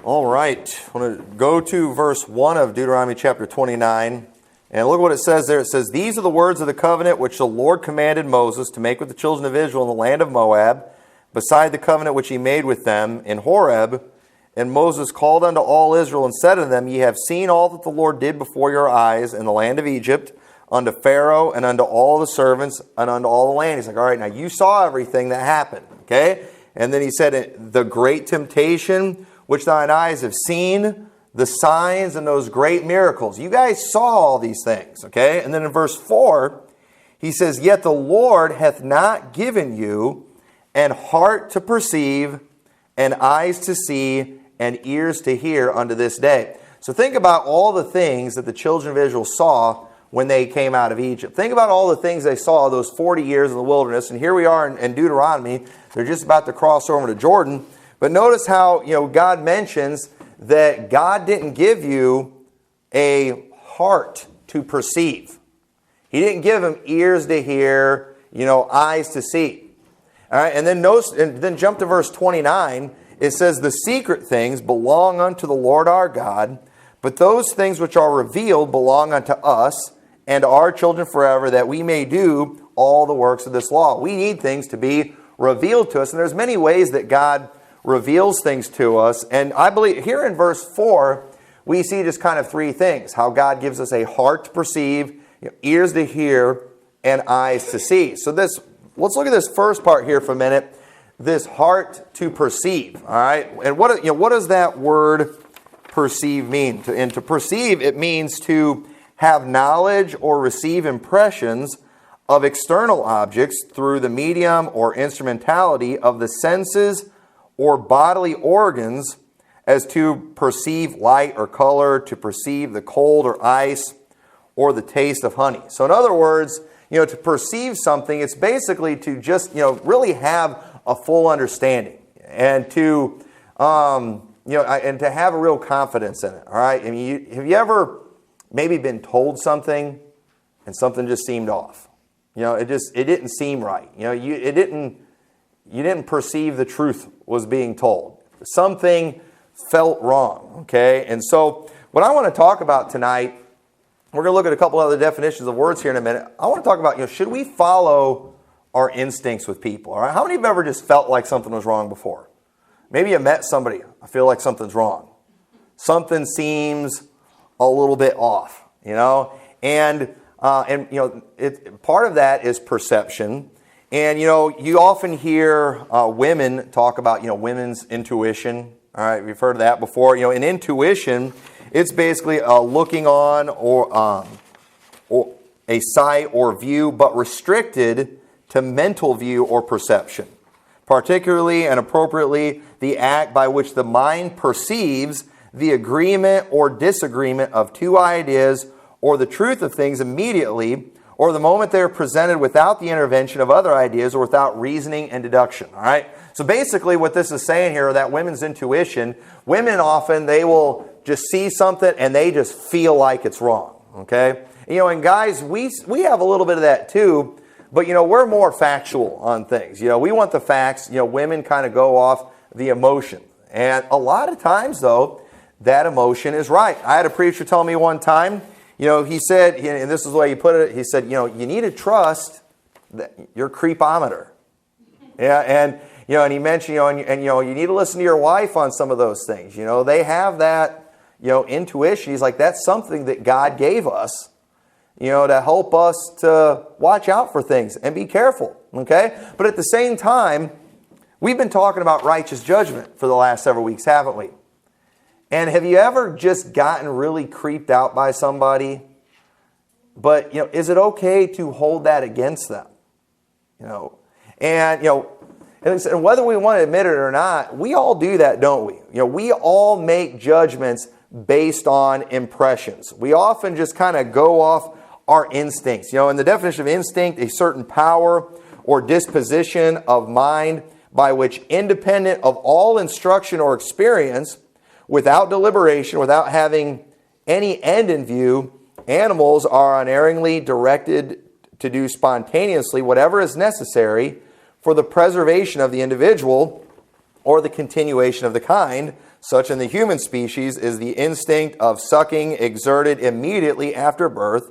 All right, I want to go to verse 1 of Deuteronomy chapter 29. And look what it says there. It says, "These are the words of the covenant which the Lord commanded Moses to make with the children of Israel in the land of Moab, beside the covenant which he made with them in Horeb. And Moses called unto all Israel and said unto them, Ye have seen all that the Lord did before your eyes in the land of Egypt, unto Pharaoh and unto all the servants and unto all the land." He's like, all right, now you saw everything that happened, okay? And then he said, "The great temptation which thine eyes have seen, the signs and those great miracles." You guys saw all these things, okay? And then in verse 4, he says, "Yet the Lord hath not given you an heart to perceive, and eyes to see, and ears to hear unto this day." So think about all the things that the children of Israel saw when they came out of Egypt. Think about all the things they saw those 40 years in the wilderness. And here we are in Deuteronomy. They're just about to cross over to Jordan. But notice how, God mentions that God didn't give you a heart to perceive. He didn't give them ears to hear, eyes to see. All right, and then jump to verse 29. It says, "The secret things belong unto the Lord our God, but those things which are revealed belong unto us and our children forever, that we may do all the works of this law." We need things to be revealed to us, and there's many ways that God reveals things to us. And I believe here in verse 4, we see just kind of three things. How God gives us a heart to perceive, ears to hear, and eyes to see. So let's look at this first part here for a minute. This heart to perceive, all right? And what does that word perceive mean? And to perceive, it means to have knowledge or receive impressions of external objects through the medium or instrumentality of the senses or bodily organs, as to perceive light or color, to perceive the cold or ice, or the taste of honey. So in other words, to perceive something, it's basically to just, really have a full understanding, and to, and to have a real confidence in it. All right. I mean, have you ever maybe been told something and something just seemed off? It didn't seem right. You didn't perceive the truth was being told. Something felt wrong. Okay. And so what I want to talk about tonight, we're going to look at a couple other definitions of words here in a minute. I want to talk about, should we follow our instincts with people? All right. How many of you have ever just felt like something was wrong before? Maybe you met somebody. I feel like something's wrong. Something seems a little bit off, and part of that is perception. And, you often hear women talk about, women's intuition. All right. We've heard of that before. In intuition, it's basically looking on or a sight or view, but restricted to mental view or perception. Particularly and appropriately, the act by which the mind perceives the agreement or disagreement of two ideas or the truth of things immediately, or the moment they are presented without the intervention of other ideas or without reasoning and deduction. All right. So basically what this is saying here, that women's intuition, women often, they will just see something and they just feel like it's wrong. Okay. And guys, we have a little bit of that too, but we're more factual on things. We want the facts. Women kind of go off the emotion. And a lot of times though, that emotion is right. I had a preacher tell me one time, he said, and this is the way he put it, he said, you need to trust your creepometer. Yeah, and he mentioned, you need to listen to your wife on some of those things. They have that, intuition. He's like, that's something that God gave us, to help us to watch out for things and be careful. Okay? But at the same time, we've been talking about righteous judgment for the last several weeks, haven't we? And have you ever just gotten really creeped out by somebody? But, is it okay to hold that against them? And whether we want to admit it or not, we all do that, don't we? We all make judgments based on impressions. We often just kind of go off our instincts. In the definition of instinct, a certain power or disposition of mind by which, independent of all instruction or experience, without deliberation, without having any end in view, animals are unerringly directed to do spontaneously whatever is necessary for the preservation of the individual or the continuation of the kind. Such in the human species is the instinct of sucking exerted immediately after birth,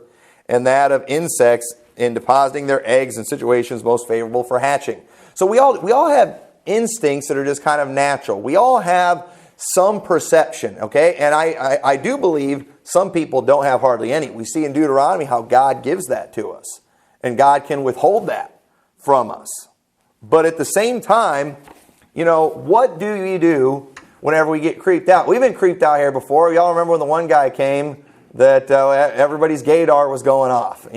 and that of insects in depositing their eggs in situations most favorable for hatching. So we all have instincts that are just kind of natural. We all have some perception, okay? And I do believe some people don't have hardly any. We see in Deuteronomy how God gives that to us. And God can withhold that from us. But at the same time, what do we do whenever we get creeped out? We've been creeped out here before. Y'all remember when the one guy came that everybody's gaydar was going off,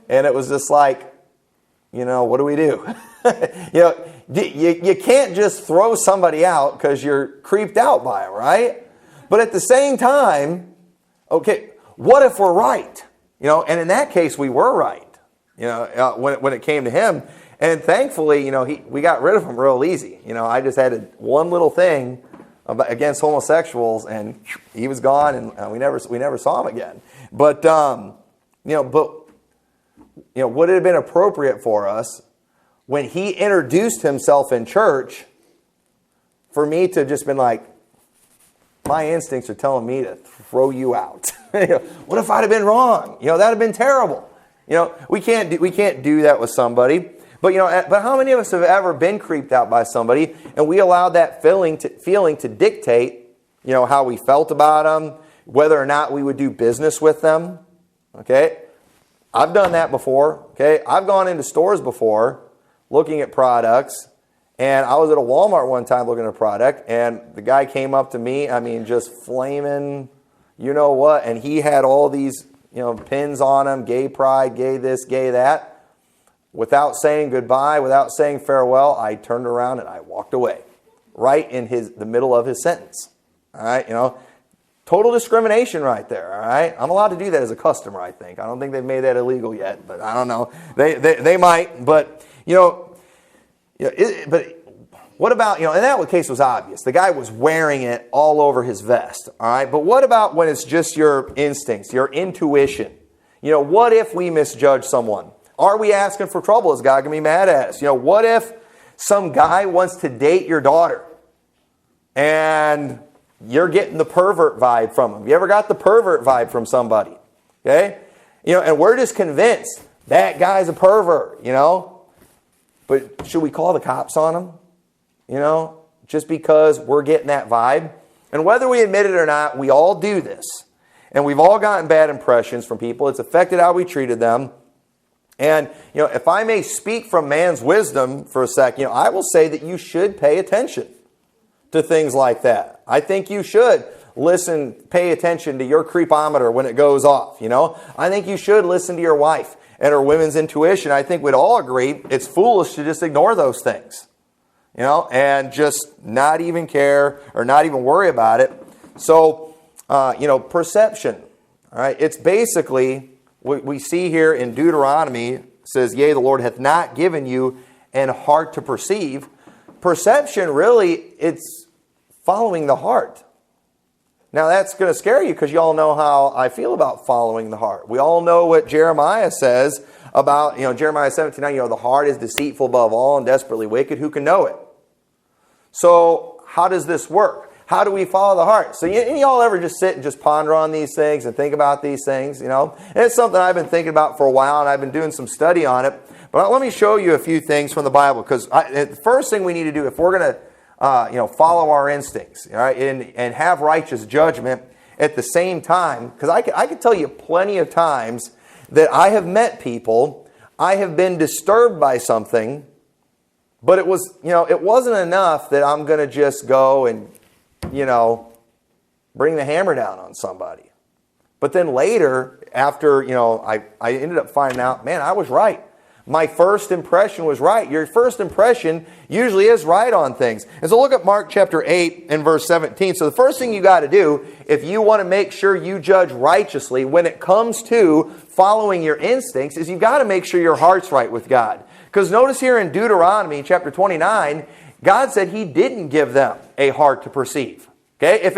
And it was just like, what do we do? You can't just throw somebody out because you're creeped out by them, right? But at the same time, okay, what if we're right? And in that case, we were right, when it came to him. And thankfully, we got rid of him real easy. I just had one little thing against homosexuals, and he was gone, and we never saw him again. But would it have been appropriate for us when he introduced himself in church for me to just been like, my instincts are telling me to throw you out? What if I'd have been wrong? That'd have been terrible. We can't do that with somebody. But but how many of us have ever been creeped out by somebody and we allowed that feeling to dictate, how we felt about them, whether or not we would do business with them? Okay, I've done that before. Okay, I've gone into stores before, looking at products, and I was at a Walmart one time looking at a product, and the guy came up to me. Just flaming, and he had all these pins on him, gay pride, gay this, gay that. Without saying goodbye, without saying farewell, I turned around and I walked away, right in the middle of his sentence. All right, total discrimination right there. All right, I'm allowed to do that as a customer. I think. I don't think they've made that illegal yet, but I don't know. They might. But but what about in that case was obvious. The guy was wearing it all over his vest. All right, but what about when it's just your instincts, your intuition? What if we misjudge someone? Are we asking for trouble? Is God going to be mad at us? What if some guy wants to date your daughter and you're getting the pervert vibe from him? You ever got the pervert vibe from somebody? Okay? And we're just convinced that guy's a pervert, But should we call the cops on him? Just because we're getting that vibe? And whether we admit it or not, we all do this. And we've all gotten bad impressions from people. It's affected how we treated them. And, if I may speak from man's wisdom for a second, I will say that you should pay attention to things like that. I think you should pay attention to your creepometer when it goes off, I think you should listen to your wife and her women's intuition. I think we'd all agree it's foolish to just ignore those things, and just not even care or not even worry about it. So, perception, all right, it's basically... We see here in Deuteronomy, says, yea, the Lord hath not given you an heart to perceive. Perception, really, it's following the heart. Now, that's going to scare you because you all know how I feel about following the heart. We all know what Jeremiah says about, Jeremiah 17:9, the heart is deceitful above all and desperately wicked. Who can know it? So, how does this work? How do we follow the heart? So y'all ever just sit and just ponder on these things and think about these things, And it's something I've been thinking about for a while, and I've been doing some study on it. But let me show you a few things from the Bible, because the first thing we need to do, if we're going to follow our instincts, all right, and have righteous judgment at the same time, because I could tell you plenty of times that I have met people, I have been disturbed by something, but it wasn't enough that I'm going to just go and bring the hammer down on somebody. But then later, after, I ended up finding out, man, I was right. My first impression was right. Your first impression usually is right on things. And so look at Mark chapter 8 and verse 17. So the first thing you got to do, if you want to make sure you judge righteously when it comes to following your instincts, is you've got to make sure your heart's right with God. Because notice here in Deuteronomy chapter 29, God said He didn't give them a heart to perceive. Okay? If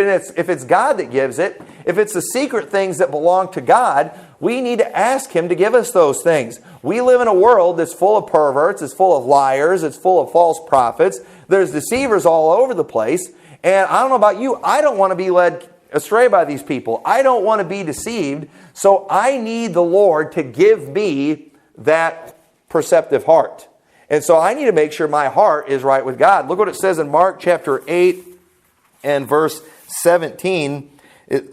it's God that gives it, if it's the secret things that belong to God, We need to ask Him to give us those things. We live in a world that's full of perverts, it's full of liars, it's full of false prophets. There's deceivers all over the place. And I don't know about you, I don't want to be led astray by these people. I don't want to be deceived. So I need the Lord to give me that perceptive heart. And so I need to make sure my heart is right with God. Look what it says in Mark chapter 8 and verse 17. Where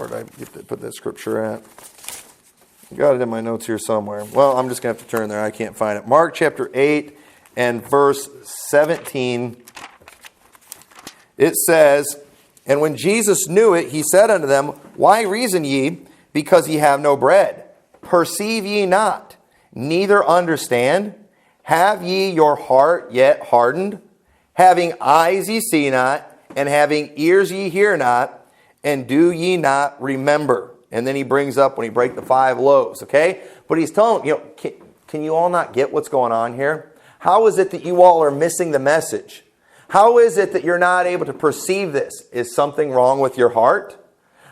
did I put that scripture at? I got it in my notes here somewhere. Well, I'm just going to have to turn there. I can't find it. Mark chapter 8 and verse 17. It says, "And when Jesus knew it, He said unto them, Why reason ye, because ye have no bread? Perceive ye not, neither understand? Have ye your heart yet hardened? Having eyes ye see not, and having ears ye hear not, and do ye not remember?" And then he brings up when he break the 5 loaves, okay? But he's telling them, can you all not get what's going on here? How is it that you all are missing the message? How is it that you're not able to perceive this? Is something wrong with your heart?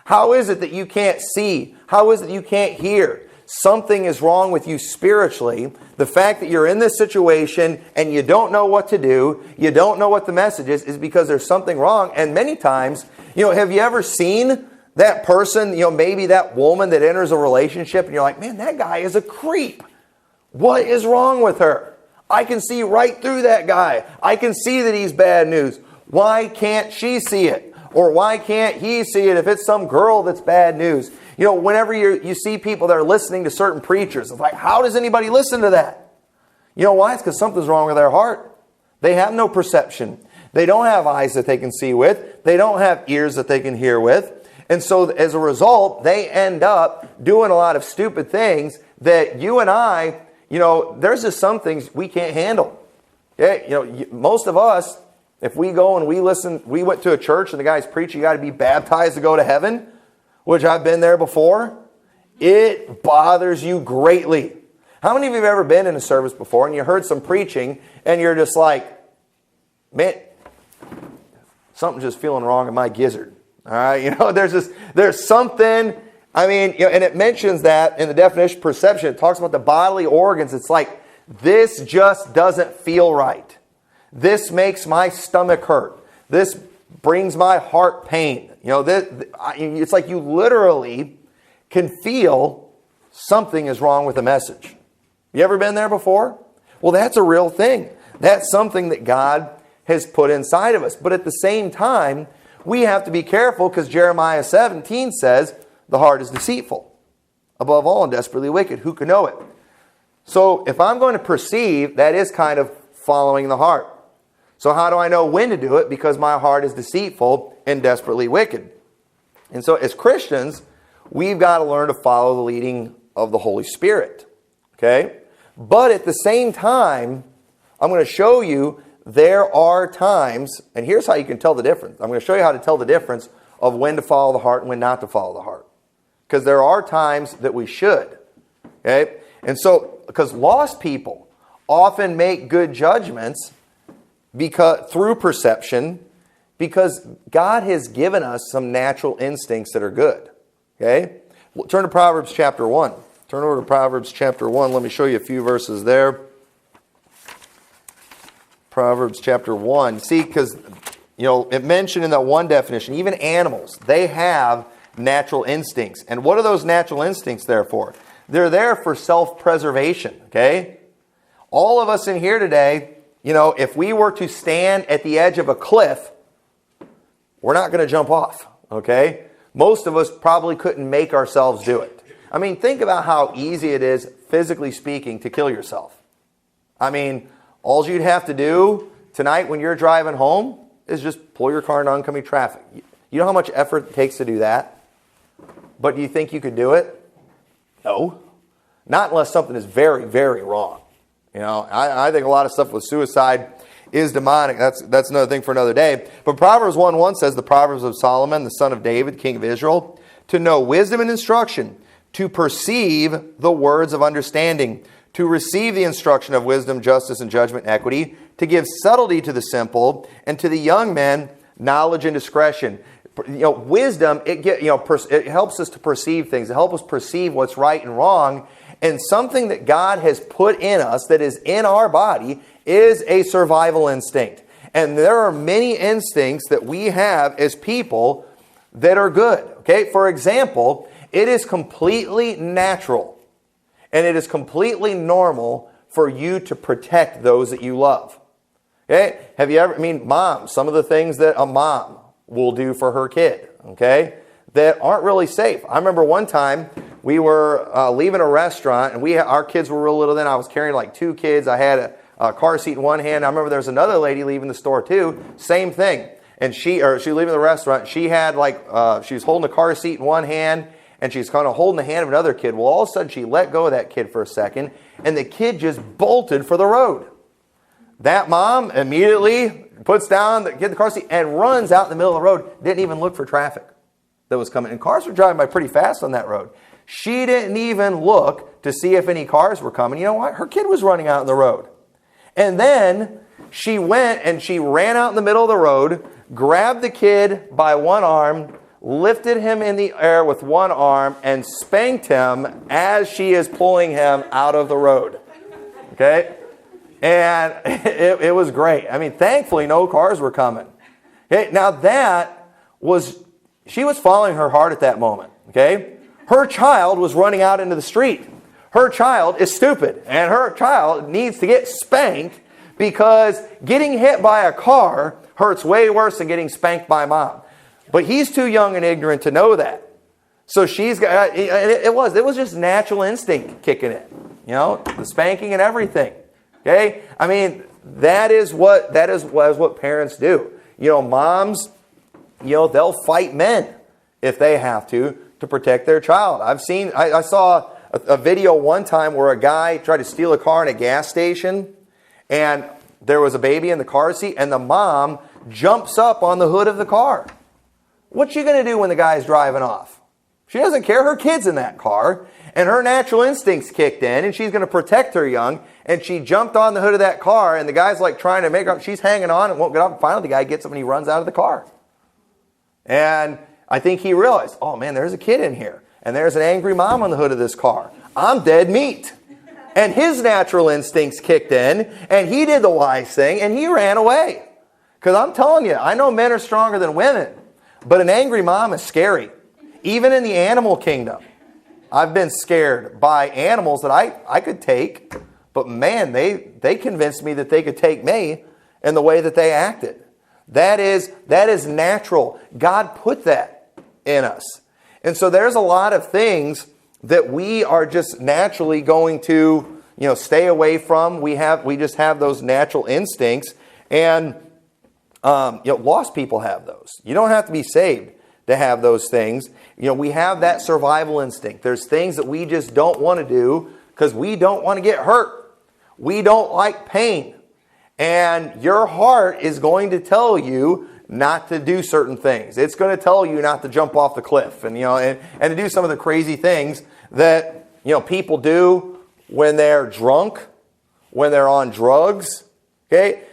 How is it that you can't see? How is it that you can't hear? Something is wrong with you spiritually. The fact that you're in this situation and you don't know what to do, you don't know what the message is because there's something wrong. And many times, have you ever seen that person, maybe that woman that enters a relationship and you're like, man, that guy is a creep. What is wrong with her? I can see right through that guy. I can see that he's bad news. Why can't she see it? Or why can't he see it if it's some girl that's bad news? Whenever you see people that are listening to certain preachers, it's like, how does anybody listen to that? You know why? It's because something's wrong with their heart. They have no perception. They don't have eyes that they can see with. They don't have ears that they can hear with. And so as a result, they end up doing a lot of stupid things that you and I, there's just some things we can't handle. Okay? Most of us, if we go and we went to a church and the guy's preaching, you got to be baptized to go to heaven, which I've been there before, it bothers you greatly. How many of you have ever been in a service before and you heard some preaching and you're just like, man, something's just feeling wrong in my gizzard. All right, there's something, and it mentions that in the definition perception. It talks about the bodily organs. It's like, this just doesn't feel right. This makes my stomach hurt. This brings my heart pain. It's like you literally can feel something is wrong with the message. You ever been there before? Well, that's a real thing. That's something that God has put inside of us. But at the same time, we have to be careful because Jeremiah 17 says, the heart is deceitful, above all and desperately wicked. Who can know it? So if I'm going to perceive, that is kind of following the heart. So how do I know when to do it? Because my heart is deceitful and desperately wicked. And so as Christians, we've got to learn to follow the leading of the Holy Spirit. Okay? But at the same time, I'm going to show you there are times, and here's how you can tell the difference. I'm going to show you how to tell the difference of when to follow the heart and when not to follow the heart. Because there are times that we should. Okay? And so, because lost people often make good judgments through perception, because God has given us some natural instincts that are good. Okay? Turn to Proverbs chapter 1. Turn over to Proverbs chapter 1. Let me show you a few verses there. Proverbs chapter 1. See, because, it mentioned in that one definition, even animals, they have natural instincts. And what are those natural instincts there for? They're there for self-preservation, okay? All of us in here today, if we were to stand at the edge of a cliff, we're not going to jump off, okay? Most of us probably couldn't make ourselves do it. Think about how easy it is, physically speaking, to kill yourself. All you'd have to do tonight when you're driving home is just pull your car into oncoming traffic. You know how much effort it takes to do that? But do you think you could do it? No. Not unless something is very, very wrong. I think a lot of stuff with suicide is demonic. That's another thing for another day. But Proverbs 1:1 says, the Proverbs of Solomon, the son of David, king of Israel, to know wisdom and instruction, to perceive the words of understanding, to receive the instruction of wisdom, justice, and judgment, and equity, to give subtlety to the simple, and to the young men knowledge and discretion. wisdom, it helps us to perceive things. It helps us perceive what's right and wrong. And something that God has put in us that is in our body is a survival instinct. And there are many instincts that we have as people that are good. Okay, for example, it is completely natural and it is completely normal for you to protect those that you love. Okay, have you ever, mom, some of the things that a mom will do for her kid, okay, that aren't really safe. I remember one time we were leaving a restaurant and our kids were real little then. I was carrying like 2 kids. I had a car seat in one hand. I remember there was another lady leaving the store too. Same thing. And she was leaving the restaurant. She had she was holding a car seat in one hand and she's kind of holding the hand of another kid. Well, all of a sudden she let go of that kid for a second and the kid just bolted for the road. That mom immediately puts down the car seat and runs out in the middle of the road. Didn't even look for traffic that was coming. And cars were driving by pretty fast on that road. She didn't even look to see if any cars were coming. You know what? Her kid was running out in the road. And then she went and she ran out in the middle of the road, grabbed the kid by one arm, lifted him in the air with one arm, and spanked him as she is pulling him out of the road. Okay? And it was great. Thankfully, no cars were coming. Okay? Now she was following her heart at that moment. Okay? Her child was running out into the street. Her child is stupid, and her child needs to get spanked because getting hit by a car hurts way worse than getting spanked by mom. But he's too young and ignorant to know that. So she's got, it was just natural instinct kicking in. The spanking and everything. Okay? That is what parents do. Moms, they'll fight men if they have to protect their child. I saw a video one time where a guy tried to steal a car in a gas station and there was a baby in the car seat and the mom jumps up on the hood of the car. What's she going to do when the guy's driving off? She doesn't care. Her kid's in that car and her natural instincts kicked in and she's going to protect her young, and she jumped on the hood of that car and the guy's trying to make her up. She's hanging on and won't get up, and finally the guy gets up and he runs out of the car. And I think he realized, oh man, there's a kid in here. And there's an angry mom on the hood of this car. I'm dead meat. And his natural instincts kicked in, and he did the wise thing, and he ran away. Because I'm telling you, I know men are stronger than women, but an angry mom is scary. Even in the animal kingdom, I've been scared by animals that I could take, but man, they convinced me that they could take me in the way that they acted. That is natural. God put that in us. And so there's a lot of things that we are just naturally going to, stay away from. We just have those natural instincts, and lost people have those. You don't have to be saved to have those things. We have that survival instinct. There's things that we just don't want to do because we don't want to get hurt. We don't like pain. And your heart is going to tell you not to do certain things. It's going to tell you not to jump off the cliff and to do some of the crazy things that people do when they're drunk, when they're on drugs. Okay?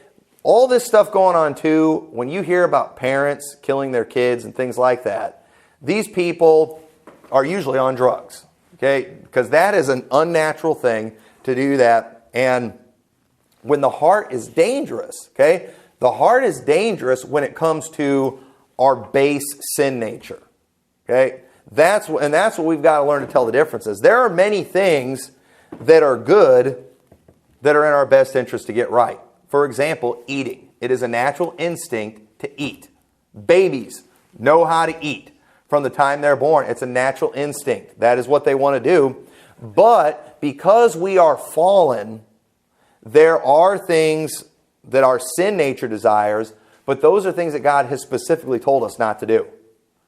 All this stuff going on too, when you hear about parents killing their kids and things like that, these people are usually on drugs. Okay? Because that is an unnatural thing to do that. And when the heart is dangerous, okay? The heart is dangerous when it comes to our base sin nature. Okay? That's what we've got to learn to tell the differences. There are many things that are good that are in our best interest to get right. For example, eating. It is a natural instinct to eat. Babies know how to eat from the time they're born. It's a natural instinct. That is what they want to do. But because we are fallen, there are things that our sin nature desires, but those are things that God has specifically told us not to do.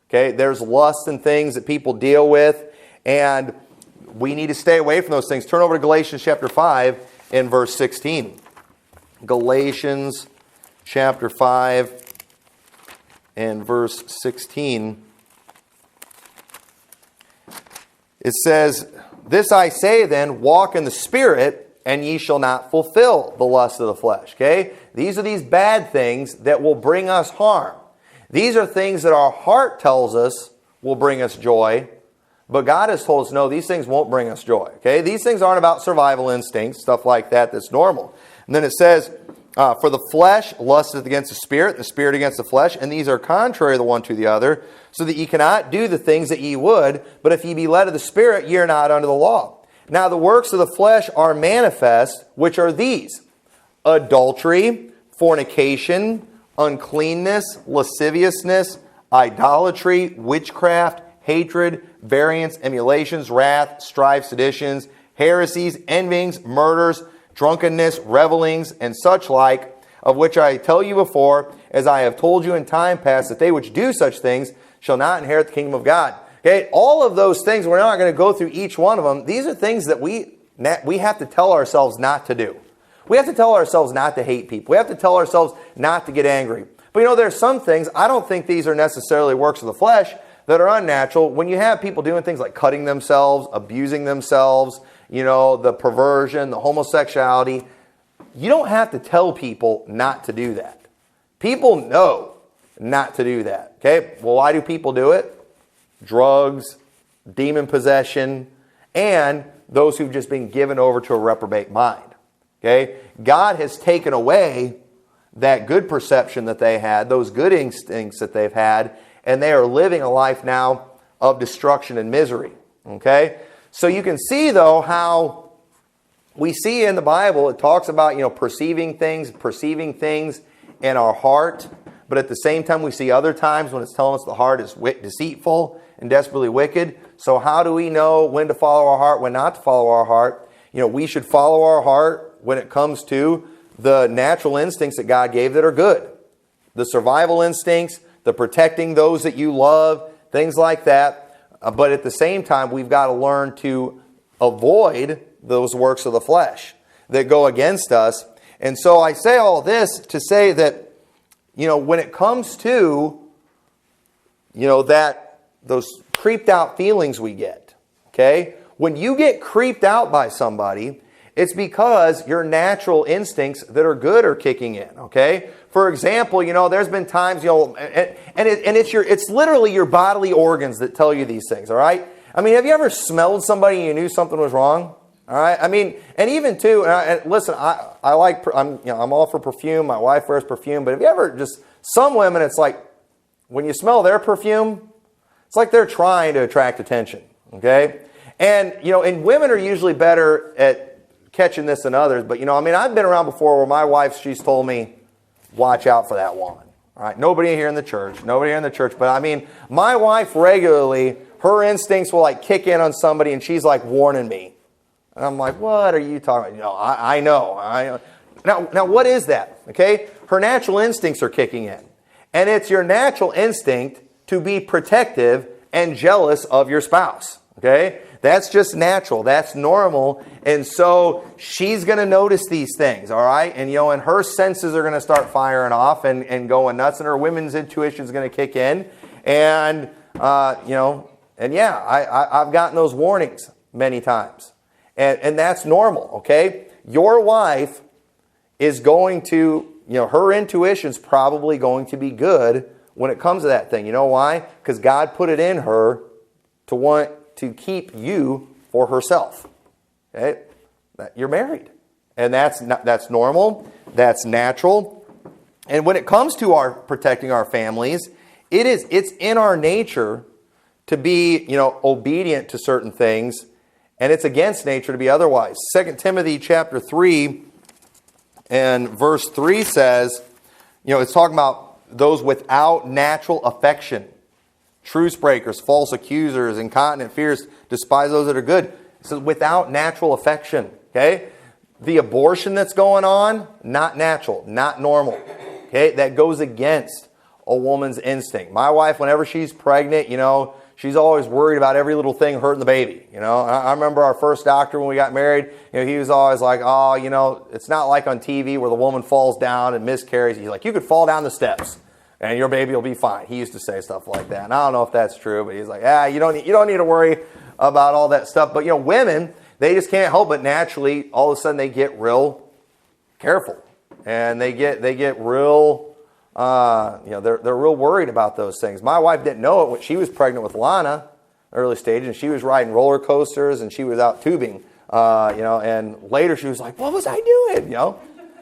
Okay, there's lust and things that people deal with, and we need to stay away from those things. Turn over to Galatians chapter 5 and verse 16. Galatians chapter 5 and verse 16. It says, "This I say then, walk in the Spirit, and ye shall not fulfill the lust of the flesh." Okay? These are these bad things that will bring us harm. These are things that our heart tells us will bring us joy, but God has told us, no, these things won't bring us joy. Okay? These things aren't about survival instincts, stuff like that that's normal. And then it says, for the flesh lusteth against the spirit against the flesh, and these are contrary the one to the other, so that ye cannot do the things that ye would, but if ye be led of the Spirit, ye are not under the law. Now the works of the flesh are manifest, which are these: adultery, fornication, uncleanness, lasciviousness, idolatry, witchcraft, hatred, variance, emulations, wrath, strife, seditions, heresies, envyings, murders, drunkenness, revelings, and such like, of which I tell you before, as I have told you in time past, that they which do such things shall not inherit the kingdom of God. Okay, all of those things, we're not going to go through each one of them. These are things that we have to tell ourselves not to do. We have to tell ourselves not to hate people. We have to tell ourselves not to get angry. But there's some things, I don't think these are necessarily works of the flesh, that are unnatural. When you have people doing things like cutting themselves, abusing themselves, the perversion, the homosexuality, you don't have to tell people not to do that. People know not to do that. Okay? Well, why do people do it? Drugs, demon possession, and those who've just been given over to a reprobate mind. Okay? God has taken away that good perception that they had, those good instincts that they've had, and they are living a life now of destruction and misery. Okay? So you can see, though, how we see in the Bible, it talks about, perceiving things in our heart. But at the same time, we see other times when it's telling us the heart is deceitful and desperately wicked. So how do we know when to follow our heart, when not to follow our heart? We should follow our heart when it comes to the natural instincts that God gave that are good. The survival instincts, the protecting those that you love, things like that. But at the same time, we've got to learn to avoid those works of the flesh that go against us. And so I say all this to say that, when it comes to, that those creeped out feelings we get, okay? When you get creeped out by somebody, it's because your natural instincts that are good are kicking in, okay? For example, there's been times, it's literally your bodily organs that tell you these things, all right? Have you ever smelled somebody and you knew something was wrong? All right? And even too, listen, I'm all for perfume. My wife wears perfume, but have you ever some women, it's like, when you smell their perfume, it's like they're trying to attract attention, okay? And, and women are usually better at catching this than others, but I've been around before where my wife, she's told me, watch out for that woman. All right, nobody here in the church, but my wife regularly, her instincts will kick in on somebody and she's warning me. And I'm like, what are you talking about? I know. Now what is that? Okay, her natural instincts are kicking in. And it's your natural instinct to be protective and jealous of your spouse. Okay? That's just natural. That's normal. And so she's going to notice these things, all right? And, and her senses are going to start firing off and going nuts, and her women's intuition is going to kick in. And, I've gotten those warnings many times. And that's normal, okay? Your wife is going to, her intuition's probably going to be good when it comes to that thing. You know why? Because God put it in her to want to keep you for herself. Okay? You're married. And that's normal. That's natural. And when it comes to our protecting our families, it's in our nature to be, obedient to certain things, and it's against nature to be otherwise. 2 Timothy chapter 3 and verse 3 says, it's talking about those without natural affection. Truce breakers, false accusers, incontinent, fierce, despise those that are good. It says without natural affection. Okay? The abortion that's going on, not natural, not normal. Okay? That goes against a woman's instinct. My wife, whenever she's pregnant, she's always worried about every little thing hurting the baby. I remember our first doctor when we got married, he was always like, it's not like on TV where the woman falls down and miscarries. He's like, you could fall down the steps and your baby will be fine. He used to say stuff like that. And I don't know if that's true, but he's like, you don't need to worry about all that stuff. But, women, they just can't help but naturally, all of a sudden they get real careful. And they get real They're real worried about those things. My wife didn't know it when she was pregnant with Lana, early stage, and she was riding roller coasters and she was out tubing. And later she was like, "What was I doing?"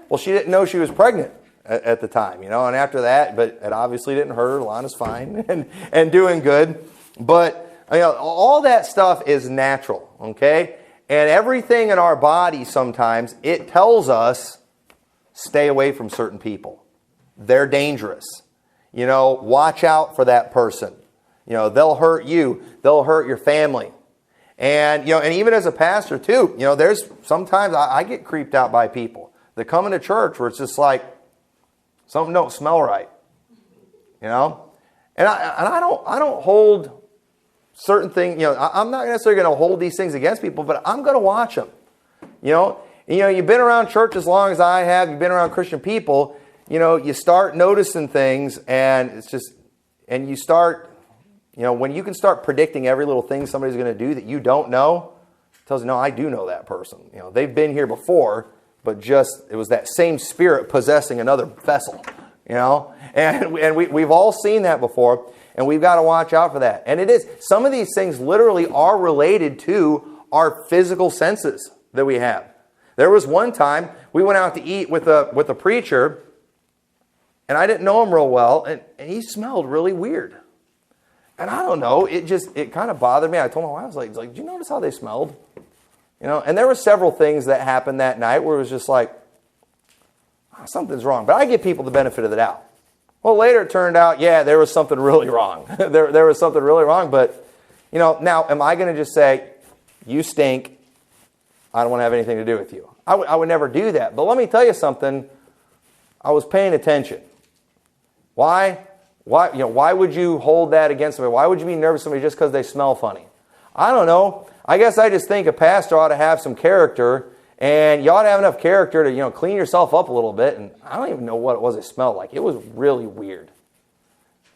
Well, she didn't know she was pregnant at the time. And after that, but it obviously didn't hurt her. Lana's fine and doing good. But all that stuff is natural, okay? And everything in our body sometimes, it tells us, stay away from certain people. They're dangerous. Watch out for that person. They'll hurt you. They'll hurt your family. And, and even as a pastor too, there's sometimes I get creeped out by people that come into church where it's just like, something don't smell right. And I don't hold certain things, I'm not necessarily going to hold these things against people, but I'm going to watch them. You've been around church as long as I have, you've been around Christian people, you start noticing things and it's just, and you start, when you can start predicting every little thing somebody's going to do that you don't know, it tells you, no, I do know that person. They've been here before, but just, it was that same spirit possessing another vessel, and we've all seen that before. And we've got to watch out for that. And it is. Some of these things literally are related to our physical senses that we have. There was one time we went out to eat with a preacher, and I didn't know him real well, and he smelled really weird. And I don't know, it kind of bothered me. I told my wife, I was like, "Do you notice how they smelled?" And there were several things that happened that night where it was just like, something's wrong. But I give people the benefit of the doubt. Well, later it turned out, there was something really wrong. there was something really wrong. But, now, am I going to just say, "You stink, I don't want to have anything to do with you"? I would never do that. But let me tell you something. I was paying attention. Why? Why would you hold that against somebody? Why would you be nervous of somebody just because they smell funny? I don't know. I guess I just think a pastor ought to have some character. And you ought to have enough character to, clean yourself up a little bit. And I don't even know what it was it smelled like. It was really weird.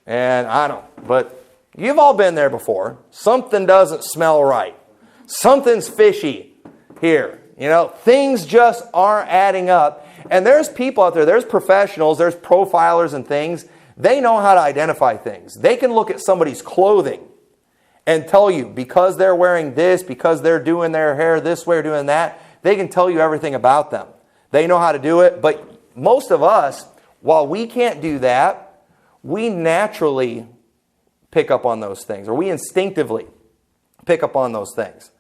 And but you've all been there before. Something doesn't smell right. Something's fishy here. Things just aren't adding up. And there's people out there, there's professionals, there's profilers and things. They know how to identify things. They can look at somebody's clothing and tell you, because they're wearing this, because they're doing their hair this way or doing that, they can tell you everything about them. They know how to do it. But most of us, while we can't do that, we naturally pick up on those things, or we instinctively pick up on those things.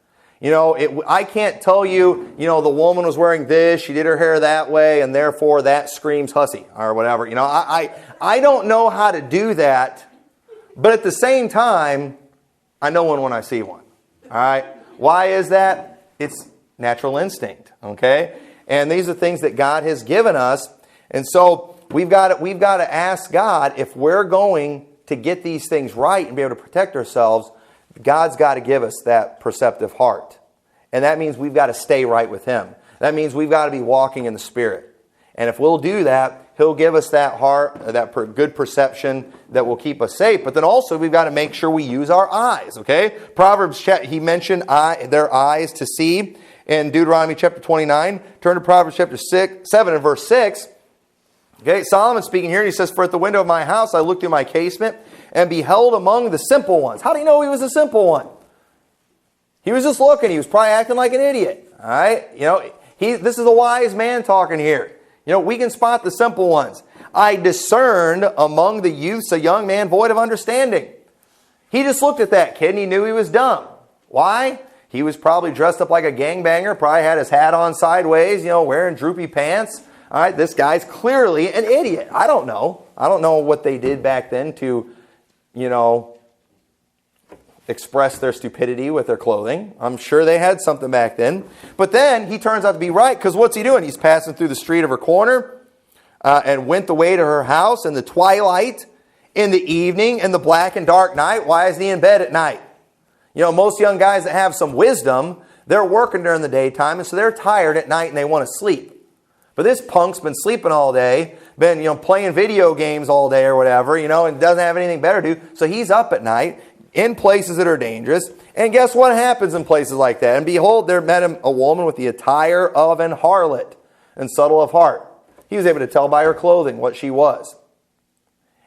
I can't tell you, the woman was wearing this, she did her hair that way, and therefore that screams hussy, or whatever. I don't know how to do that, but at the same time, I know one when I see one. All right? Why is that? It's natural instinct, okay? And these are things that God has given us. And so we've got to ask God, if we're going to get these things right and be able to protect ourselves, God's got to give us that perceptive heart. And that means we've got to stay right with Him. That means we've got to be walking in the Spirit. And if we'll do that, He'll give us that heart, that good perception that will keep us safe. But then also we've got to make sure we use our eyes, okay? Proverbs, he mentioned their eyes to see in Deuteronomy chapter 29. Turn to Proverbs chapter 7 and verse 6. Okay, Solomon speaking here, and he says, "For at the window of my house I looked through my casement and beheld among the simple ones." How do you know he was a simple one? He was just looking. He was probably acting like an idiot. All right? This is a wise man talking here. We can spot the simple ones. "I discerned among the youths a young man void of understanding." He just looked at that kid and he knew he was dumb. Why? He was probably dressed up like a gangbanger, probably had his hat on sideways, wearing droopy pants. All right, this guy's clearly an idiot. I don't know. I don't know what they did back then to, express their stupidity with their clothing. I'm sure they had something back then. But then he turns out to be right, because what's he doing? He's passing through the street of her corner and went the way to her house in the twilight, in the evening, in the black and dark night. Why is he in bed at night? Most young guys that have some wisdom, they're working during the daytime, and so they're tired at night and they want to sleep. But this punk's been sleeping all day, been playing video games all day or whatever, and doesn't have anything better to do. So he's up at night in places that are dangerous. And guess what happens in places like that? "And behold, there met him a woman with the attire of an harlot and subtle of heart." He was able to tell by her clothing what she was.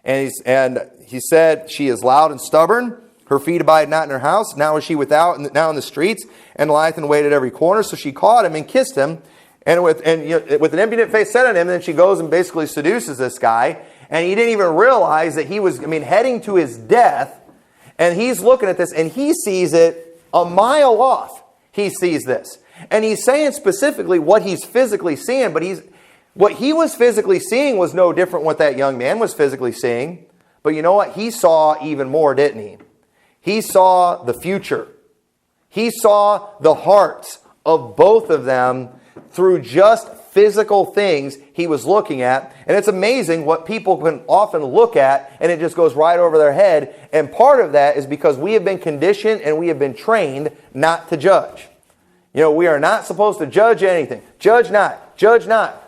And he said, she is loud and stubborn. Her feet abide not in her house. Now is she without, now in the streets, and lieth in wait at every corner. So she caught him and kissed him, and with an impudent face said on him. And then she goes and basically seduces this guy, and he didn't even realize that he was, heading to his death. And he's looking at this, and he sees it a mile off. He sees this, and he's saying specifically what he's physically seeing. But what he was physically seeing was no different what that young man was physically seeing. But you know what? He saw even more, didn't he? He saw the future. He saw the hearts of both of them through just physical things he was looking at. And it's amazing what people can often look at, and it just goes right over their head. And part of that is because we have been conditioned and we have been trained not to judge. We are not supposed to judge anything. Judge not. Judge not.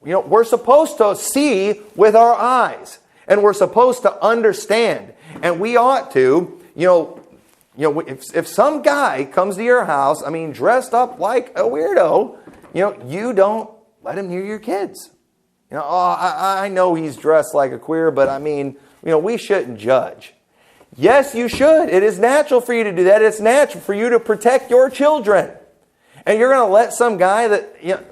We're supposed to see with our eyes. And we're supposed to understand. And we ought to, if some guy comes to your house, dressed up like a weirdo, you don't let him near your kids. I know he's dressed like a queer, but we shouldn't judge. Yes, you should. It is natural for you to do that. It's natural for you to protect your children. And you're going to let some guy that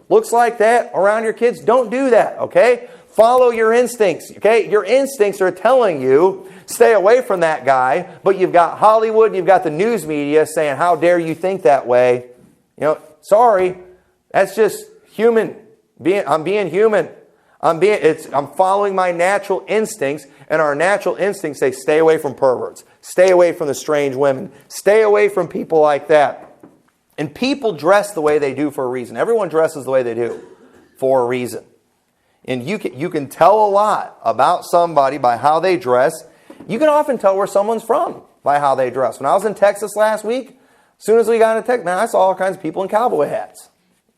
looks like that around your kids? Don't do that, okay? Follow your instincts, okay? Your instincts are telling you, stay away from that guy, but you've got Hollywood, you've got the news media saying, how dare you think that way? Sorry, that's just human. I'm being human. I'm following my natural instincts, and our natural instincts say, stay away from perverts. Stay away from the strange women. Stay away from people like that. And people dress the way they do for a reason. Everyone dresses the way they do for a reason. And you can tell a lot about somebody by how they dress. You can often tell where someone's from by how they dress. When I was in Texas last week, as soon as we got into Texas, I saw all kinds of people in cowboy hats.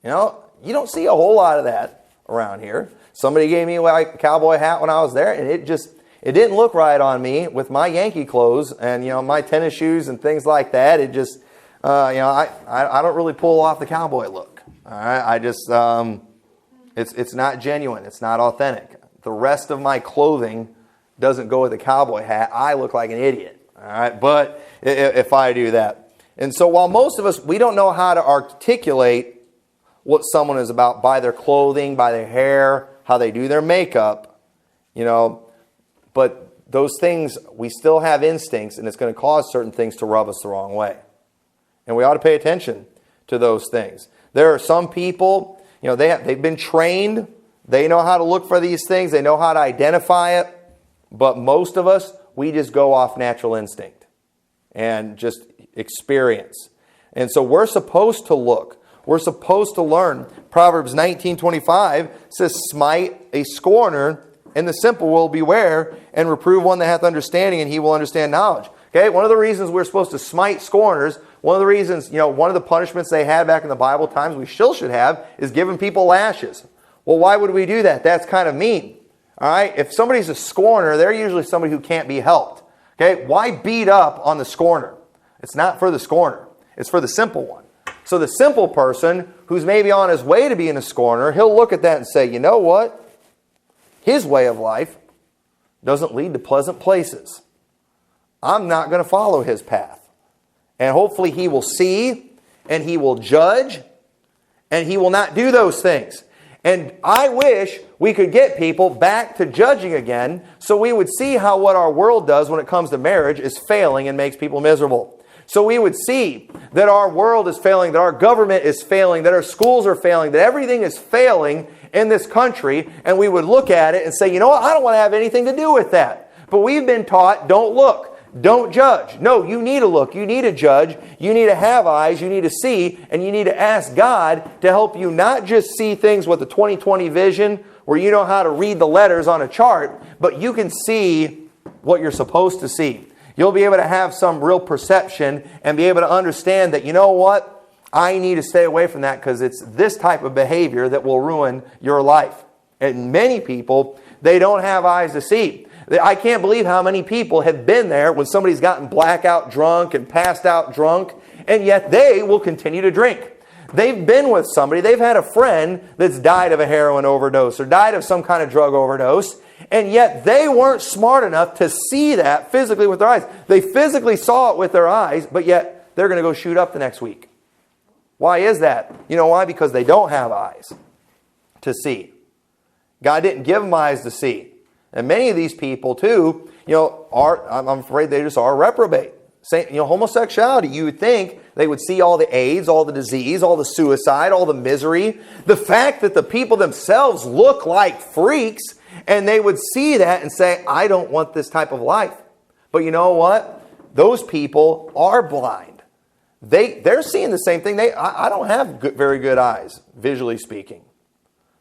You don't see a whole lot of that around here. Somebody gave me a cowboy hat when I was there, and it didn't look right on me with my Yankee clothes and my tennis shoes and things like that. It just I don't really pull off the cowboy look. All right, it's not genuine. It's not authentic. The rest of my clothing doesn't go with a cowboy hat. I look like an idiot. All right, but if I do that, and so while most of us we don't know how to articulate what someone is about by their clothing, by their hair, how they do their makeup, but those things we still have instincts, and it's going to cause certain things to rub us the wrong way. And we ought to pay attention to those things. There are some people, they've been trained. They know how to look for these things. They know how to identify it. But most of us, we just go off natural instinct and just experience. And so we're supposed to look. We're supposed to learn. Proverbs 19:25 says, smite a scorner, and the simple will beware, and reprove one that hath understanding, and he will understand knowledge. Okay, one of the reasons we're supposed to smite scorners, one of the reasons, one of the punishments they had back in the Bible times we still should have is giving people lashes. Well, why would we do that? That's kind of mean. All right, if somebody's a scorner, they're usually somebody who can't be helped. Okay, why beat up on the scorner? It's not for the scorner. It's for the simple one. So the simple person who's maybe on his way to being a scorner, he'll look at that and say, you know what? His way of life doesn't lead to pleasant places. I'm not going to follow his path. And hopefully he will see, and he will judge, and he will not do those things. And I wish we could get people back to judging again, so we would see how what our world does when it comes to marriage is failing and makes people miserable. So we would see that our world is failing, that our government is failing, that our schools are failing, that everything is failing in this country, and we would look at it and say, you know what, I don't want to have anything to do with that. But we've been taught, don't look. Don't judge. No, you need to look. You need to judge. You need to have eyes. You need to see. And you need to ask God to help you not just see things with the 20/20 vision where you know how to read the letters on a chart, but you can see what you're supposed to see. You'll be able to have some real perception and be able to understand that, you know what? I need to stay away from that because it's this type of behavior that will ruin your life. And many people, they don't have eyes to see. I can't believe how many people have been there when somebody's gotten blackout drunk and passed out drunk, and yet they will continue to drink. They've been with somebody, they've had a friend that's died of a heroin overdose or died of some kind of drug overdose, And yet they weren't smart enough to see that physically with their eyes. They physically saw it with their eyes, but yet they're going to go shoot up the next week. Why is that? You know why? Because they don't have eyes to see. God didn't give them eyes to see. And many of these people too, I'm afraid they just are reprobate. Homosexuality, you would think they would see all the AIDS, all the disease, all the suicide, all the misery. The fact that the people themselves look like freaks, and they would see that and say, I don't want this type of life. But you know what? Those people are blind. They're seeing the same thing. I don't have very good eyes, visually speaking.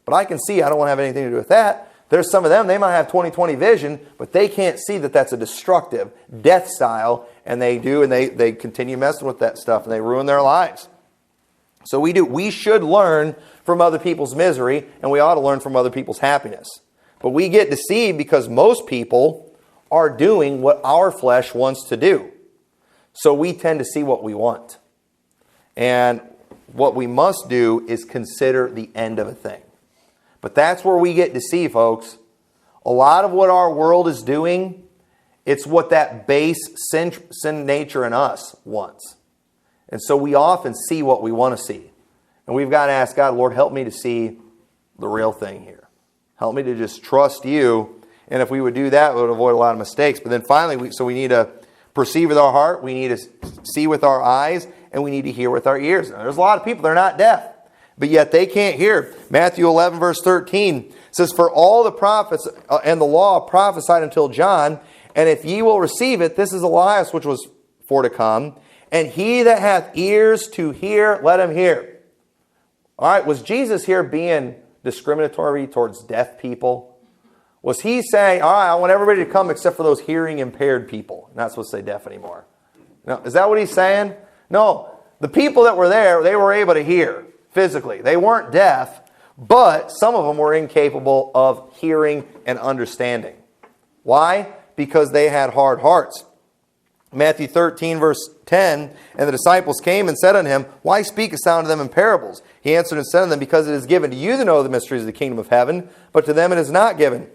But I can see. I don't want to have anything to do with that. There's some of them, they might have 20/20 vision, but they can't see that that's a destructive death style, and they do, and they continue messing with that stuff, and they ruin their lives. So we should learn from other people's misery, and we ought to learn from other people's happiness. But we get deceived because most people are doing what our flesh wants to do. So we tend to see what we want. And what we must do is consider the end of a thing. But that's where we get deceived, folks. A lot of what our world is doing, it's what that base sin nature in us wants. And so we often see what we want to see. And we've got to ask God, Lord, help me to see the real thing here. Help me to just trust you. And if we would do that, we would avoid a lot of mistakes. But then finally, we need to perceive with our heart, we need to see with our eyes, and we need to hear with our ears. Now, there's a lot of people, they're not deaf, but yet they can't hear. Matthew 11, verse 13 says, For all the prophets and the law prophesied until John, and if ye will receive it, this is Elias which was for to come, and he that hath ears to hear, let him hear. All right, was Jesus here being discriminatory towards deaf people? Was he saying, all right, I want everybody to come except for those hearing impaired people? Not supposed to say deaf anymore. No, is that what he's saying? No, the people that were there, they were able to hear physically. They weren't deaf, but some of them were incapable of hearing and understanding. Why? Because they had hard hearts. Matthew 13, verse 10, And the disciples came and said unto him, Why speakest thou unto them in parables? He answered and said unto them, Because it is given to you to know the mysteries of the kingdom of heaven, but to them it is not given.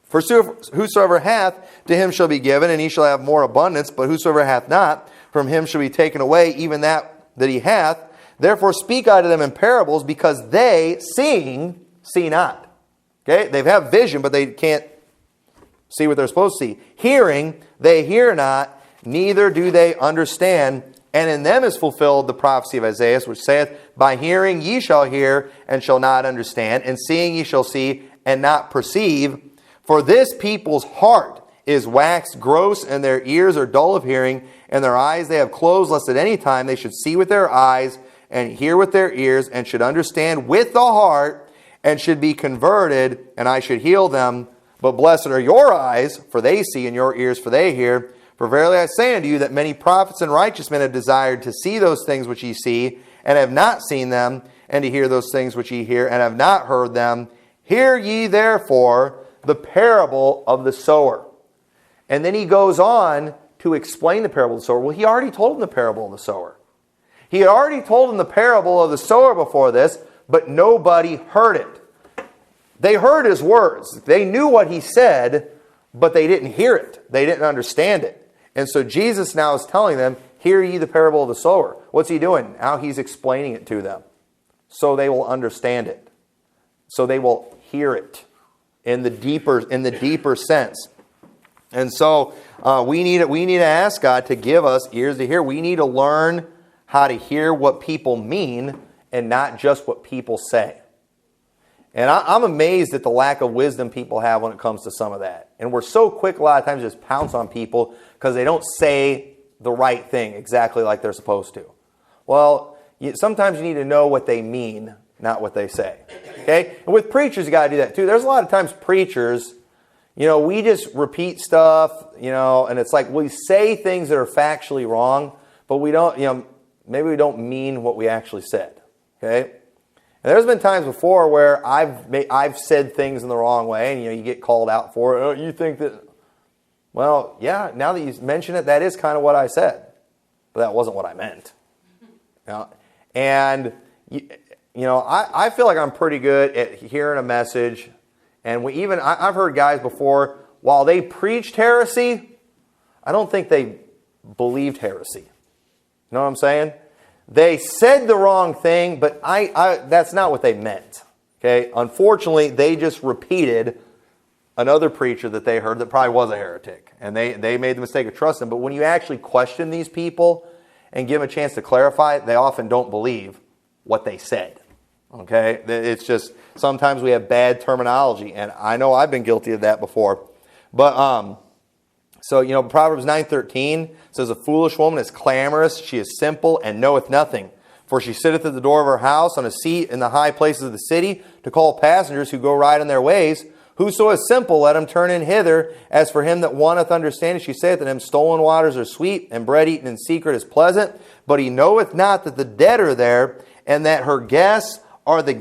For whosoever hath, to him shall be given, and he shall have more abundance. But whosoever hath not, from him shall be taken away even that he hath. Therefore speak I to them in parables, because they, seeing, see not. Okay? They have vision, but they can't see what they're supposed to see. Hearing, they hear not, neither do they understand. And in them is fulfilled the prophecy of Isaiah, which saith, By hearing ye shall hear, and shall not understand, and seeing ye shall see, and not perceive. For this people's heart is waxed gross, and their ears are dull of hearing, and their eyes they have closed, lest at any time they should see with their eyes, and hear with their ears, and should understand with the heart, and should be converted, and I should heal them. But blessed are your eyes, for they see, and your ears, for they hear. For verily I say unto you, that many prophets and righteous men have desired to see those things which ye see, and have not seen them, and to hear those things which ye hear, and have not heard them. Hear ye therefore the parable of the sower. And then he goes on to explain the parable of the sower. Well, he already told him the parable of the sower. He had already told him the parable of the sower before this, but nobody heard it. They heard his words. They knew what he said, but they didn't hear it. They didn't understand it. And so Jesus now is telling them, hear ye the parable of the sower. What's he doing? Now he's explaining it to them, so they will understand it, so they will hear it in the deeper sense. And so we need to ask God to give us ears to hear. We need to learn how to hear what people mean and not just what people say. And I'm amazed at the lack of wisdom people have when it comes to some of that. And we're so quick a lot of times to just pounce on people because they don't say the right thing exactly like they're supposed to. Well, sometimes you need to know what they mean, not what they say. Okay? And with preachers, you got to do that too. There's a lot of times preachers, we just repeat stuff, and it's like we say things that are factually wrong, but we don't, maybe we don't mean what we actually said. Okay? And there's been times before where I've said things in the wrong way, and you get called out for it. Oh, you think that? Well, yeah. Now that you mention it, that is kind of what I said, but that wasn't what I meant. And I feel like I'm pretty good at hearing a message And I've heard guys before, while they preached heresy, I don't think they believed heresy. You know what I'm saying? They said the wrong thing, but that's not what they meant. Okay? Unfortunately, they just repeated another preacher that they heard that probably was a heretic. And they made the mistake of trusting. But when you actually question these people and give them a chance to clarify, they often don't believe what they said. Okay? It's just, sometimes we have bad terminology. And I know I've been guilty of that before. But, so, Proverbs 9:13 says, a foolish woman is clamorous, she is simple, and knoweth nothing. For she sitteth at the door of her house, on a seat in the high places of the city, to call passengers who go right on their ways. Whoso is simple, let him turn in hither. As for him that wanteth understanding, she saith unto him, stolen waters are sweet, and bread eaten in secret is pleasant. But he knoweth not that the dead are there, and that her guests are in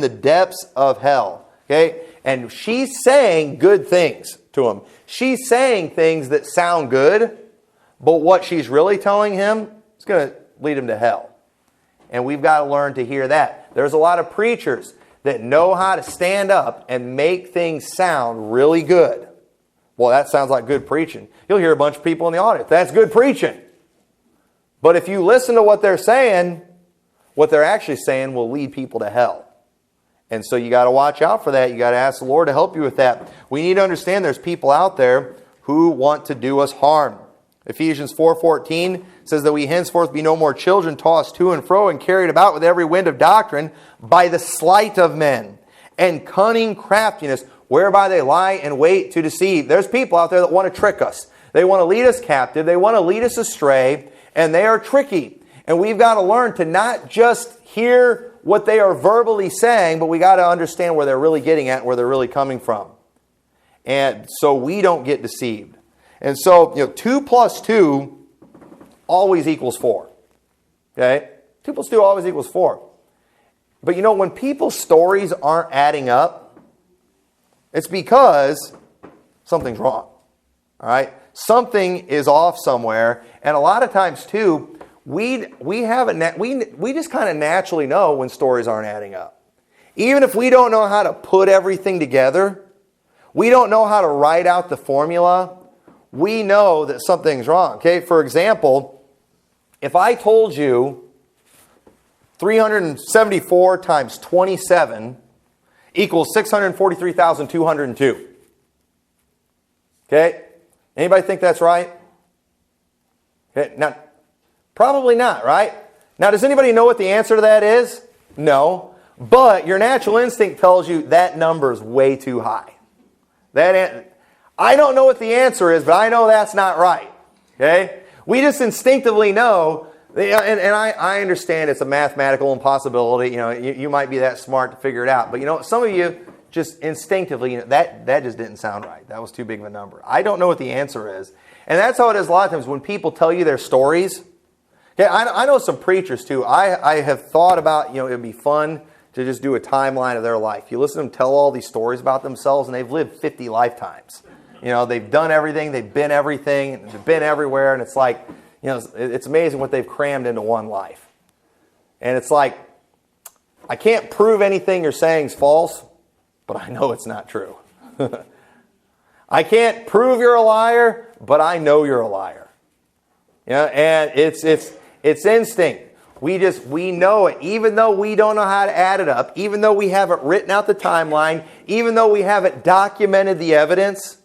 the depths of hell. Okay? And she's saying good things to him. She's saying things that sound good, but what she's really telling him is going to lead him to hell. And we've got to learn to hear that. There's a lot of preachers that know how to stand up and make things sound really good. Well, that sounds like good preaching. You'll hear a bunch of people in the audience. That's good preaching. But if you listen to what they're saying, what they're actually saying will lead people to hell. And so you got to watch out for that. You got to ask the Lord to help you with that. We need to understand there's people out there who want to do us harm. Ephesians 4:14 says that we henceforth be no more children tossed to and fro and carried about with every wind of doctrine by the sleight of men and cunning craftiness whereby they lie in wait to deceive. There's people out there that want to trick us. They want to lead us captive. They want to lead us astray, and they are tricky. And we've got to learn to not just hear what they are verbally saying, but we got to understand where they're really getting at and where they're really coming from. And so we don't get deceived. And so, 2 plus 2 always equals 4. Okay? 2 plus 2 always equals 4. But when people's stories aren't adding up, it's because something's wrong. All right? Something is off somewhere. And a lot of times, too, we just kind of naturally know when stories aren't adding up. Even if we don't know how to put everything together, we don't know how to write out the formula, we know that something's wrong. Okay, for example, if I told you 374 times 27 equals 643,202. Okay? Anybody think that's right? Okay, now, probably not, right? Now, does anybody know what the answer to that is? No. But your natural instinct tells you that number is way too high. I don't know what the answer is, but I know that's not right. Okay? We just instinctively know, and I understand it's a mathematical impossibility. You might be that smart to figure it out. But some of you just instinctively, that just didn't sound right. That was too big of a number. I don't know what the answer is. And that's how it is a lot of times when people tell you their stories. Okay, I know some preachers too. I have thought about, it would be fun to just do a timeline of their life. You listen to them tell all these stories about themselves, and they've lived 50 lifetimes. They've done everything, they've been everything, they've been everywhere, and it's like, it's amazing what they've crammed into one life. And it's like, I can't prove anything you're saying is false, but I know it's not true. I can't prove you're a liar, but I know you're a liar. And it's instinct. We know it. Even though we don't know how to add it up, even though we haven't written out the timeline, even though we haven't documented the evidence,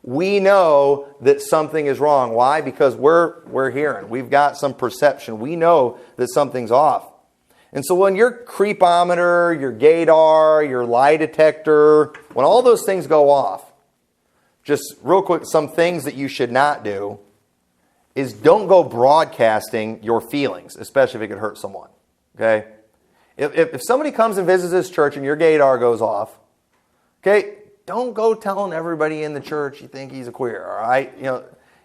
we know that something is wrong. Why? Because we're hearing. We've got some perception. We know that something's off. And so when your creepometer, your gaydar, your lie detector, when all those things go off, just real quick, some things that you should not do is don't go broadcasting your feelings, especially if it could hurt someone. Okay? If somebody comes and visits this church and your gaydar goes off, okay, don't go telling everybody in the church you think he's a queer, all right?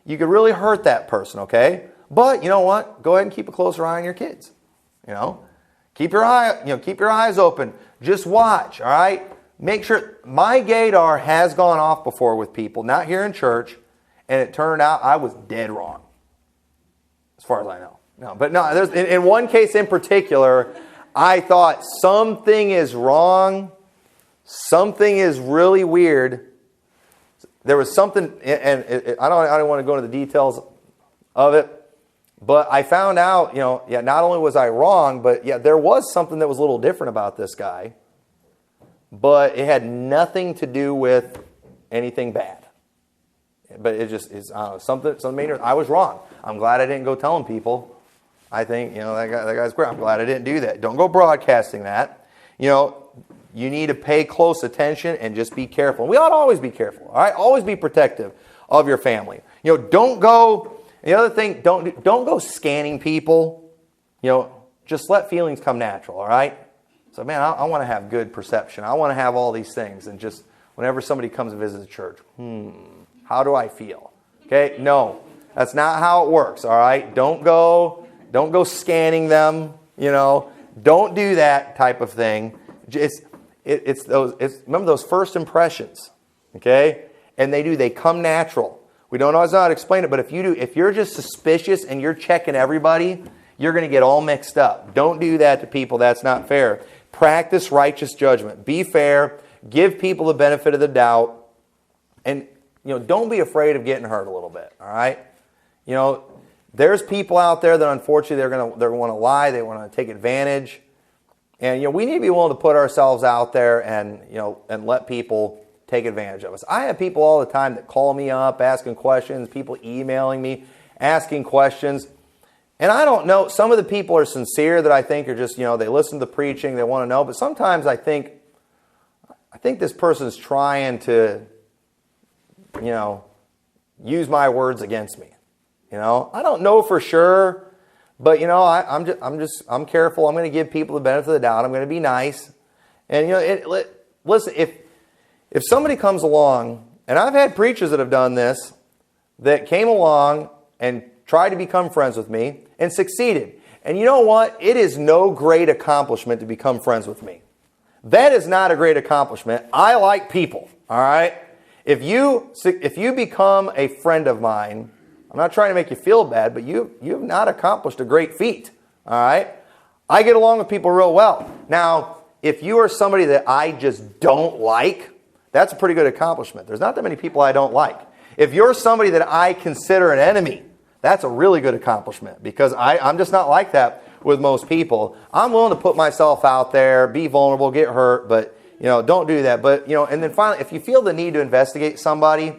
You could really hurt that person, okay? But you know what? Go ahead and keep a closer eye on your kids. Keep your eyes open. Just watch, all right? Make sure. My gaydar has gone off before with people, not here in church, and it turned out I was dead wrong, as far as I know. No, but no. In one case in particular, I thought something is wrong. Something is really weird. There was something, and I don't want to go into the details of it, but I found out, not only was I wrong, but there was something that was a little different about this guy, but it had nothing to do with anything bad. But it just is something made it. I was wrong. I'm glad I didn't go telling people. I think, that guy's great. I'm glad I didn't do that. Don't go broadcasting that. You need to pay close attention and just be careful. We ought to always be careful. All right, always be protective of your family. Don't go. The other thing, don't go scanning people. Just let feelings come natural. All right. So, man, I want to have good perception. I want to have all these things, and just whenever somebody comes and visits the church, how do I feel? Okay, no, that's not how it works. All right, don't go scanning them. Don't do that type of thing. Remember those first impressions, okay? And they come natural. We don't always know how to explain it, but if you're just suspicious and you're checking everybody, you're going to get all mixed up. Don't do that to people. That's not fair. Practice righteous judgment. Be fair. Give people the benefit of the doubt. And, don't be afraid of getting hurt a little bit, all right? There's people out there that unfortunately they're going to lie. They want to take advantage. And, we need to be willing to put ourselves out there and let people take advantage of us. I have people all the time that call me up asking questions, people emailing me asking questions. And I don't know, some of the people are sincere that I think are just, they listen to the preaching, they want to know. But sometimes I think this person's trying to, use my words against me. I don't know for sure, but I'm careful. I'm going to give people the benefit of the doubt. I'm going to be nice. And listen, if somebody comes along, and I've had preachers that have done this, that came along and tried to become friends with me and succeeded. And you know what? It is no great accomplishment to become friends with me. That is not a great accomplishment. I like people, all right? If you become a friend of mine, I'm not trying to make you feel bad, but you've not accomplished a great feat, all right? I get along with people real well. Now, if you are somebody that I just don't like, that's a pretty good accomplishment. There's not that many people I don't like. If you're somebody that I consider an enemy, that's a really good accomplishment, because I'm just not like that with most people. I'm willing to put myself out there, be vulnerable, get hurt, but don't do that. But and then finally, if you feel the need to investigate somebody,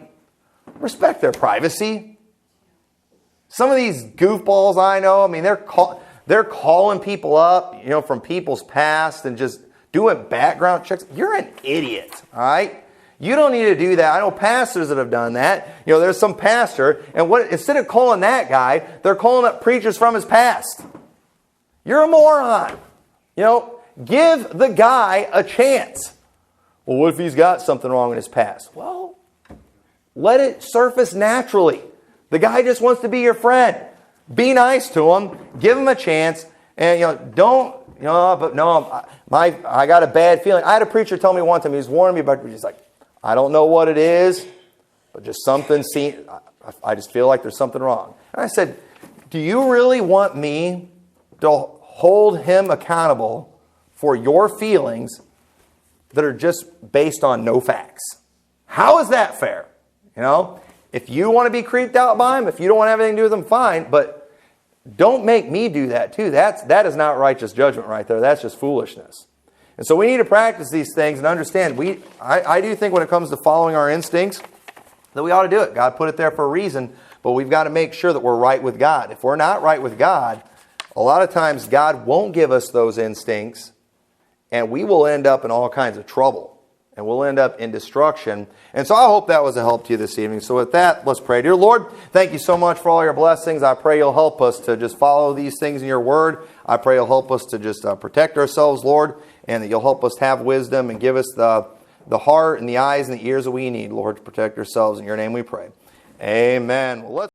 respect their privacy. Some of these goofballs I know, they're calling people up, from people's past and just doing background checks. You're an idiot, all right? You don't need to do that. I know pastors that have done that. There's some pastor, and instead of calling that guy, they're calling up preachers from his past. You're a moron. Give the guy a chance. Well, what if he's got something wrong in his past? Well, let it surface naturally. The guy just wants to be your friend. Be nice to him. Give him a chance. And, I got a bad feeling. I had a preacher tell me one time, he was warning me about, he's like, I don't know what it is, but just something I just feel like there's something wrong. And I said, do you really want me to hold him accountable for your feelings that are just based on no facts? How is that fair? If you want to be creeped out by him, if you don't want to have anything to do with him, fine, but don't make me do that too. That is not righteous judgment right there. That's just foolishness. And so we need to practice these things and understand. I do think when it comes to following our instincts that we ought to do it. God put it there for a reason, but we've got to make sure that we're right with God. If we're not right with God, a lot of times God won't give us those instincts, and we will end up in all kinds of trouble. And we'll end up in destruction. And so I hope that was a help to you this evening. So with that, let's pray. Dear Lord, thank you so much for all your blessings. I pray you'll help us to just follow these things in your word. I pray you'll help us to just protect ourselves, Lord, and that you'll help us have wisdom and give us the heart and the eyes and the ears that we need, Lord, to protect ourselves. In your name we pray. Amen. Well, let's